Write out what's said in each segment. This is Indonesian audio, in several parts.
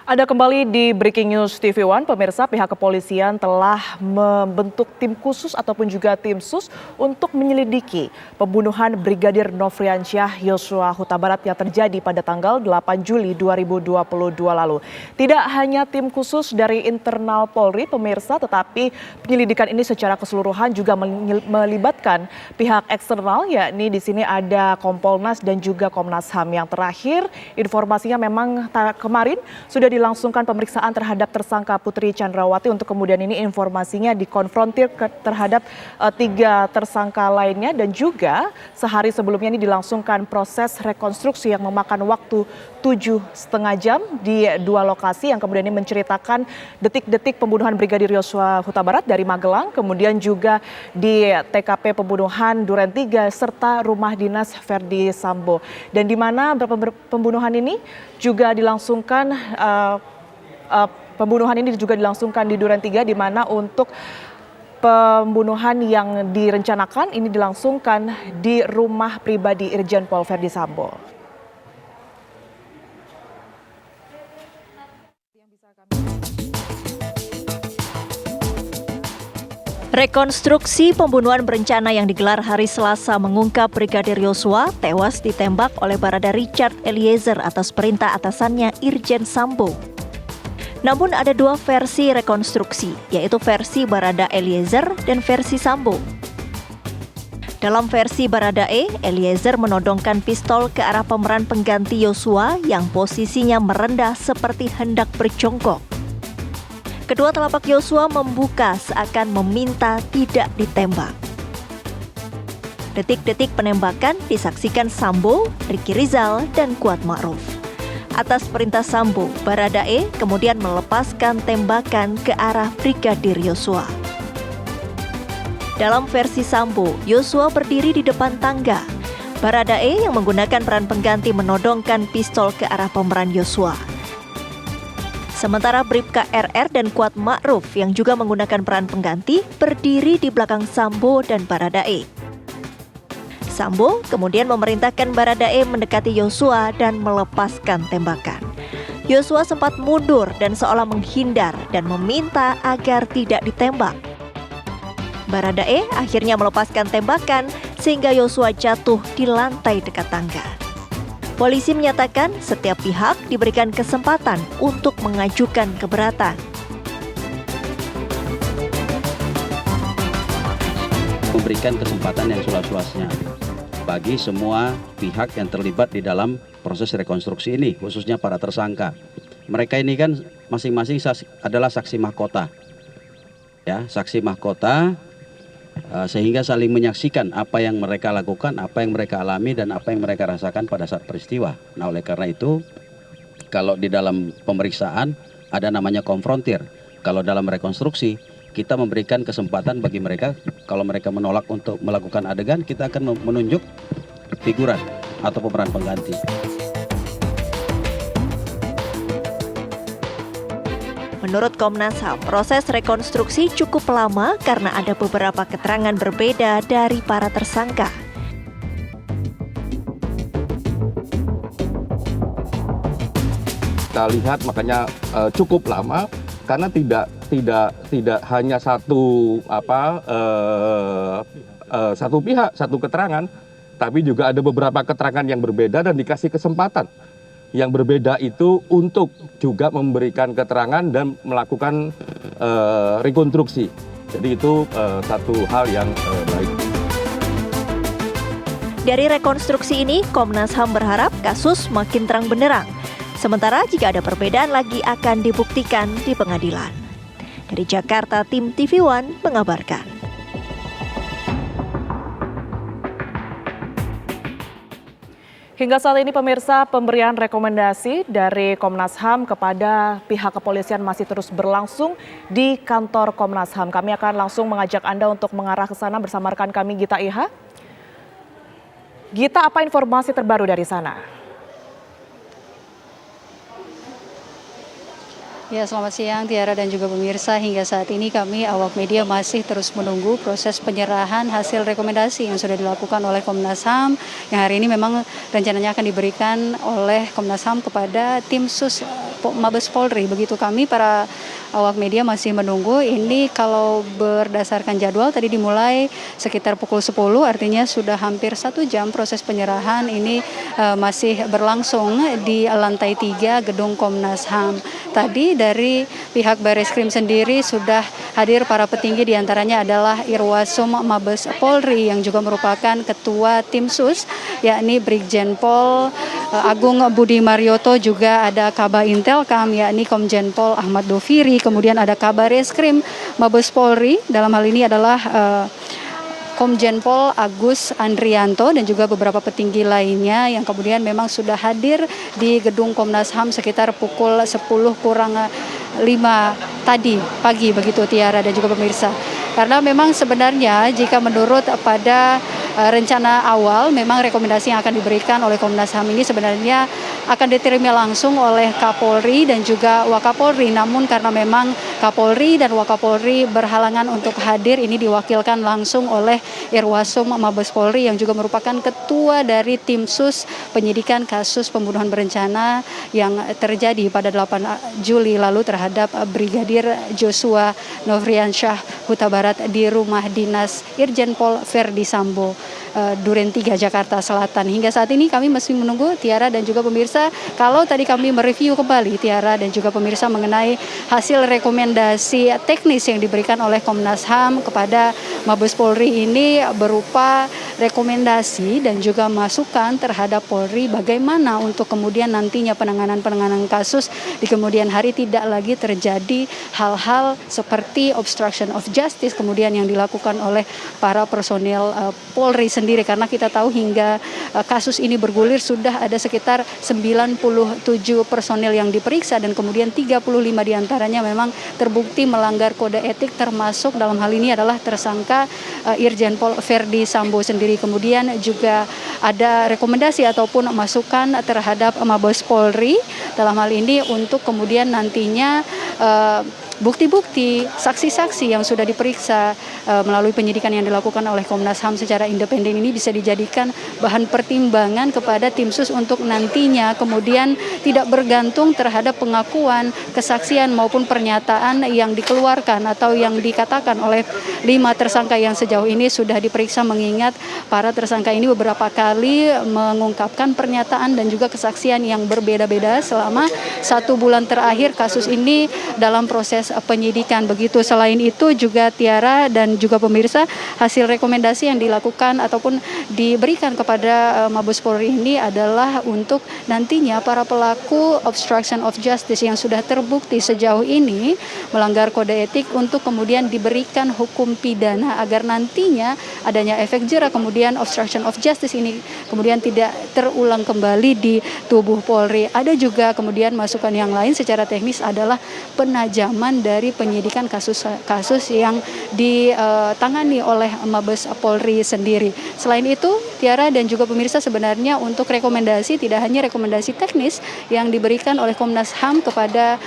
Ada kembali di Breaking News TV One, pemirsa, pihak kepolisian telah membentuk tim khusus ataupun juga tim sus untuk menyelidiki pembunuhan Brigadir Nofriansyah Yosua Huta Barat yang terjadi pada tanggal 8 Juli 2022 lalu. Tidak hanya tim khusus dari internal Polri, pemirsa, tetapi penyelidikan ini secara keseluruhan juga melibatkan pihak eksternal, yakni di sini ada Kompolnas dan juga Komnas HAM. Yang terakhir, informasinya memang kemarin sudah dilangsungkan pemeriksaan terhadap tersangka Putri Chandrawati untuk kemudian ini informasinya dikonfrontir terhadap 3 tersangka lainnya, dan juga sehari sebelumnya ini dilangsungkan proses rekonstruksi yang memakan waktu 7,5 jam di 2 lokasi yang kemudian ini menceritakan detik-detik pembunuhan Brigadir Yosua Huta Barat dari Magelang, kemudian juga di TKP pembunuhan Duren 3 serta rumah dinas Verdi Sambo, dan di mana pembunuhan ini juga dilangsungkan di Duren 3, di mana untuk pembunuhan yang direncanakan ini dilangsungkan di rumah pribadi Irjen Pol Verdi Sambo. Rekonstruksi pembunuhan berencana yang digelar hari Selasa mengungkap Brigadir Yosua tewas ditembak oleh Barada Richard Eliezer atas perintah atasannya Irjen Sambo. Namun ada 2 versi rekonstruksi, yaitu versi Barada Eliezer dan versi Sambo. Dalam versi Barada Eliezer menodongkan pistol ke arah pemeran pengganti Yosua yang posisinya merendah seperti hendak berjongkok. Kedua telapak Yosua membuka seakan meminta tidak ditembak. Detik-detik penembakan disaksikan Sambo, Ricky Rizal, dan Kuat Ma'ruf. Atas perintah Sambo, Barada kemudian melepaskan tembakan ke arah Brigadir Yosua. Dalam versi Sambo, Yosua berdiri di depan tangga. Barada yang menggunakan peran pengganti menodongkan pistol ke arah pemeran Yosua. Sementara Bribka RR dan Kuat Ma'ruf yang juga menggunakan peran pengganti berdiri di belakang Sambo dan Barada Sambo kemudian memerintahkan Barada mendekati Yosua dan melepaskan tembakan. Yosua sempat mundur dan seolah menghindar dan meminta agar tidak ditembak. Barada akhirnya melepaskan tembakan sehingga Yosua jatuh di lantai dekat tangga. Polisi menyatakan setiap pihak diberikan kesempatan untuk mengajukan keberatan. Memberikan kesempatan yang seluas-luasnya bagi semua pihak yang terlibat di dalam proses rekonstruksi ini, khususnya para tersangka. Mereka ini kan masing-masing adalah saksi mahkota, ya, saksi mahkota, sehingga saling menyaksikan apa yang mereka lakukan, apa yang mereka alami, dan apa yang mereka rasakan pada saat peristiwa. Nah, oleh karena itu, kalau di dalam pemeriksaan ada namanya konfrontir. Kalau dalam rekonstruksi, kita memberikan kesempatan bagi mereka, kalau mereka menolak untuk melakukan adegan, kita akan menunjuk figuran atau pemeran pengganti. Menurut Komnas HAM, proses rekonstruksi cukup lama karena ada beberapa keterangan berbeda dari para tersangka. Kita lihat makanya cukup lama karena tidak hanya satu pihak, satu keterangan, tapi juga ada beberapa keterangan yang berbeda dan dikasih kesempatan yang berbeda itu untuk juga memberikan keterangan dan melakukan rekonstruksi. Jadi itu satu hal yang baik. Dari rekonstruksi ini, Komnas HAM berharap kasus makin terang benderang. Sementara jika ada perbedaan lagi akan dibuktikan di pengadilan. Dari Jakarta, tim TV One mengabarkan. Hingga saat ini, pemirsa, pemberian rekomendasi dari Komnas HAM kepada pihak kepolisian masih terus berlangsung di kantor Komnas HAM. Kami akan langsung mengajak Anda untuk mengarah ke sana bersama rekan kami Gita Iha. Gita, apa informasi terbaru dari sana? Ya, selamat siang Tiara dan juga pemirsa. Hingga saat ini kami awak media masih terus menunggu proses penyerahan hasil rekomendasi yang sudah dilakukan oleh Komnas HAM, yang hari ini memang rencananya akan diberikan oleh Komnas HAM kepada tim sus Mabes Polri. Begitu kami para awak media masih menunggu. Ini kalau berdasarkan jadwal tadi dimulai sekitar pukul 10, artinya sudah hampir 1 jam proses penyerahan ini masih berlangsung di lantai 3 gedung Komnas HAM. Tadi dari pihak Bareskrim sendiri sudah hadir para petinggi, diantaranya adalah Irwasum Mabes Polri yang juga merupakan Ketua Tim Sus, yakni Brigjen Pol Agung Budi Marioto, juga ada Kaba Intelkam yakni Komjen Pol Ahmad Doviri, kemudian ada Kabar Eskrim Mabes Polri, dalam hal ini adalah Komjen Pol Agus Andrianto dan juga beberapa petinggi lainnya yang kemudian memang sudah hadir di gedung Komnas HAM sekitar pukul 10 kurang 5 tadi pagi, begitu Tiara dan juga pemirsa. Karena memang sebenarnya jika menurut pada rencana awal, memang rekomendasi yang akan diberikan oleh Komnas HAM ini sebenarnya akan diterima langsung oleh Kapolri dan juga Wakapolri. Namun karena memang Kapolri dan Wakapolri berhalangan untuk hadir, ini diwakilkan langsung oleh Irwasum Mabes Polri yang juga merupakan ketua dari Tim Sus penyidikan kasus pembunuhan berencana yang terjadi pada 8 Juli lalu terhadap Brigadir Joshua Nofriansyah Huta Barat di rumah dinas Irjen Pol Verdi Sambo, Duren 3 Jakarta Selatan. Hingga saat ini kami masih menunggu, Tiara dan juga pemirsa. Kalau tadi kami mereview kembali, Tiara dan juga pemirsa, mengenai hasil rekomendasi teknis yang diberikan oleh Komnas HAM kepada Mabes Polri ini berupa rekomendasi dan juga masukan terhadap Polri bagaimana untuk kemudian nantinya penanganan kasus di kemudian hari tidak lagi terjadi hal-hal seperti obstruction of justice kemudian yang dilakukan oleh para personil Polri sendiri, karena kita tahu hingga kasus ini bergulir sudah ada sekitar 97 personil yang diperiksa dan kemudian 35 diantaranya memang terbukti melanggar kode etik, termasuk dalam hal ini adalah tersangka Irjen Pol Verdi Sambo sendiri. Kemudian juga ada rekomendasi ataupun masukan terhadap Mabes Polri dalam hal ini untuk kemudian nantinya bukti-bukti, saksi-saksi yang sudah diperiksa melalui penyidikan yang dilakukan oleh Komnas HAM secara independen ini bisa dijadikan bahan pertimbangan kepada Tim Sus untuk nantinya kemudian tidak bergantung terhadap pengakuan, kesaksian maupun pernyataan yang dikeluarkan atau yang dikatakan oleh 5 tersangka yang sejauh ini sudah diperiksa, mengingat para tersangka ini beberapa kali mengungkapkan pernyataan dan juga kesaksian yang berbeda-beda selama 1 bulan terakhir kasus ini dalam proses penyidikan. Begitu, selain itu juga Tiara dan juga pemirsa, hasil rekomendasi yang dilakukan ataupun diberikan kepada Mabes Polri ini adalah untuk nantinya para pelaku obstruction of justice yang sudah terbukti sejauh ini melanggar kode etik untuk kemudian diberikan hukum pidana agar nantinya adanya efek jera kemudian obstruction of justice ini kemudian tidak terulang kembali di tubuh Polri. Ada juga kemudian masukan yang lain secara teknis adalah penajaman dari penyidikan kasus yang ditangani oleh Mabes Polri sendiri. Selain itu, Tiara dan juga pemirsa, sebenarnya untuk rekomendasi tidak hanya rekomendasi teknis yang diberikan oleh Komnas HAM kepada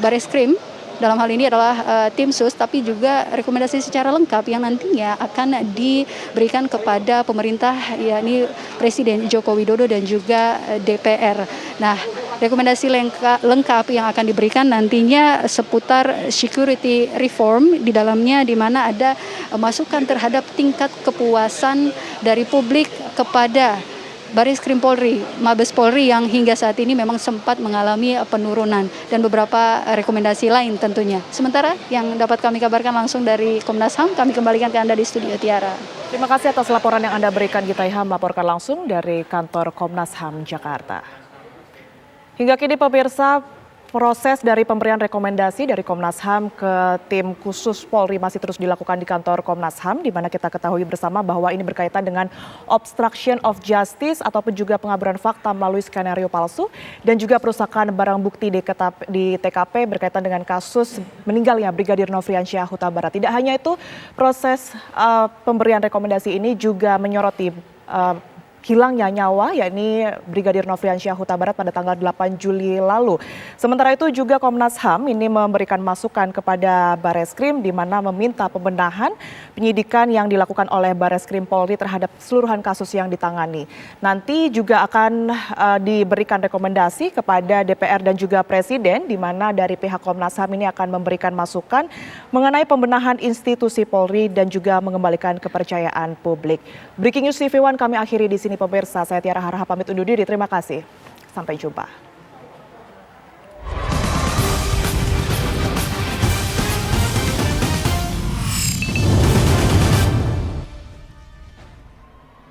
Bareskrim, dalam hal ini adalah Tim Sus, tapi juga rekomendasi secara lengkap yang nantinya akan diberikan kepada pemerintah, yakni Presiden Joko Widodo dan juga DPR. Nah, rekomendasi lengkap yang akan diberikan nantinya seputar security reform, di dalamnya di mana ada masukan terhadap tingkat kepuasan dari publik kepada Bareskrim Polri, Mabes Polri yang hingga saat ini memang sempat mengalami penurunan, dan beberapa rekomendasi lain tentunya. Sementara yang dapat kami kabarkan langsung dari Komnas HAM, kami kembalikan ke Anda di studio, Tiara. Terima kasih atas laporan yang Anda berikan, Gita Ilham, melaporkan langsung dari kantor Komnas HAM Jakarta. Hingga kini pemirsa, proses dari pemberian rekomendasi dari Komnas HAM ke tim khusus Polri masih terus dilakukan di kantor Komnas HAM, di mana kita ketahui bersama bahwa ini berkaitan dengan obstruction of justice ataupun juga pengaburan fakta melalui skenario palsu dan juga perusakan barang bukti di TKP berkaitan dengan kasus meninggalnya Brigadir Nofriansyah Huta Barat. Tidak hanya itu, proses pemberian rekomendasi ini juga menyoroti hilangnya nyawa, yakni Brigadir Nofriansyah Huta Barat pada tanggal 8 Juli lalu. Sementara itu juga Komnas HAM ini memberikan masukan kepada Bareskrim di mana meminta pembenahan penyidikan yang dilakukan oleh Bareskrim Polri terhadap keseluruhan kasus yang ditangani. Nanti juga akan diberikan rekomendasi kepada DPR dan juga Presiden di mana dari pihak Komnas HAM ini akan memberikan masukan mengenai pembenahan institusi Polri dan juga mengembalikan kepercayaan publik. Breaking News TV One kami akhiri di sini pemirsa. Saya Tiara Harha pamit undur diri. Terima kasih. Sampai jumpa.